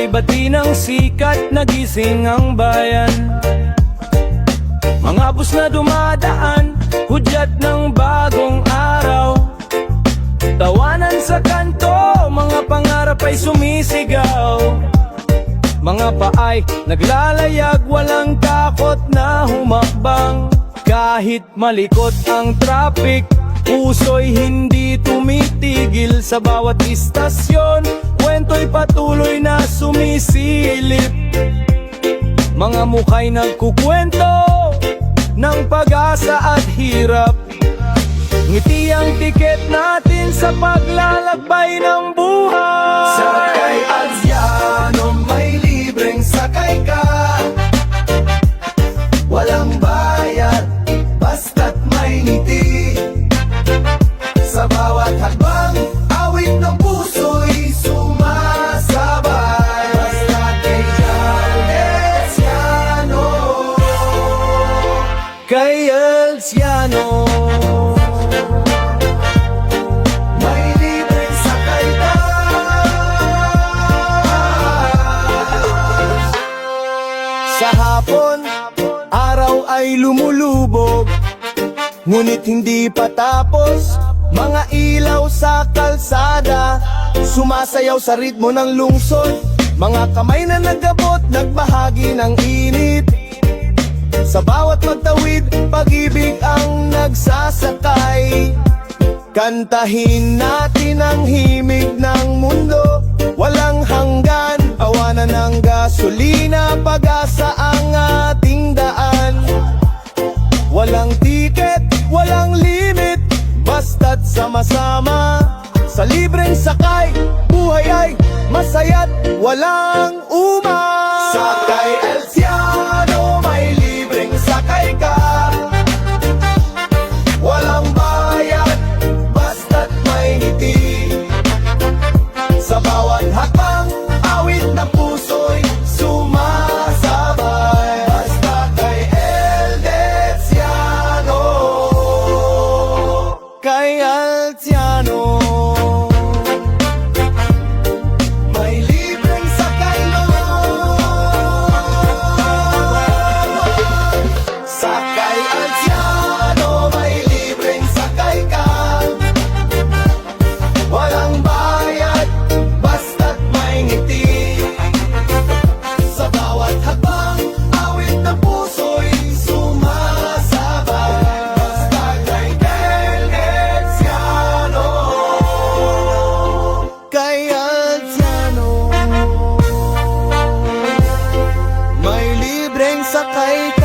Sabay bati ng sikat, nagising ang bayan. Mga bus na dumadaan, hudyat ng bagong araw. Tawanan sa kanto, mga pangarap ay sumisigaw. Mga paay naglalayag, walang takot na humakbang. Kahit malikot ang traffic, puso'y hindi tumitigil. Sa bawat istasyon, kwento'y patuloy na sumisilip. Mga mukha'y nagkukwento ng pag-asa at hirap. Ngiti ang tiket natin sa paglalakbay ng buhay. Sakay Anciano, may libreng sakay ka. Walang bayad, basta't may ngiti. Sa bawat hakbang, awit ng puso'y sumasabay. Basta kay Anciano. Kay Anciano, May libreng sakay ka. sa hapon, araw ay lumulubog, ngunit hindi pa tapos. Mga ilaw sa kalsada, sumasayaw sa ritmo ng lungsod. Mga kamay na nagabot, nagbahagi ng init. Sa bawat magtawid, pag-ibig ang nagsasakay. Kantahin natin ang himig ng mundo, walang hanggan. Awanan ng gasolina, pag-asa ang ating daan. Walang tiket, walang limit, basta't sama-sama. Sa libreng sakay, buhay ay masaya't walang umay. Sakay Anciano, may libreng sakay ka. Walang bayad, basta't may ngiti. Sa bawat hakbang, awit ng puso'y sumasabay. Basta kay Anciano. Kay Anciano, May libreng sakay no. Sakay Anciano, may libreng sakay ka. Walang bayad, basta't may ngiti. Sa bawat hakbang, awit ng puso'y sumasabay. Basta kay Anciano. kay Anciano, may libreng sakay ka.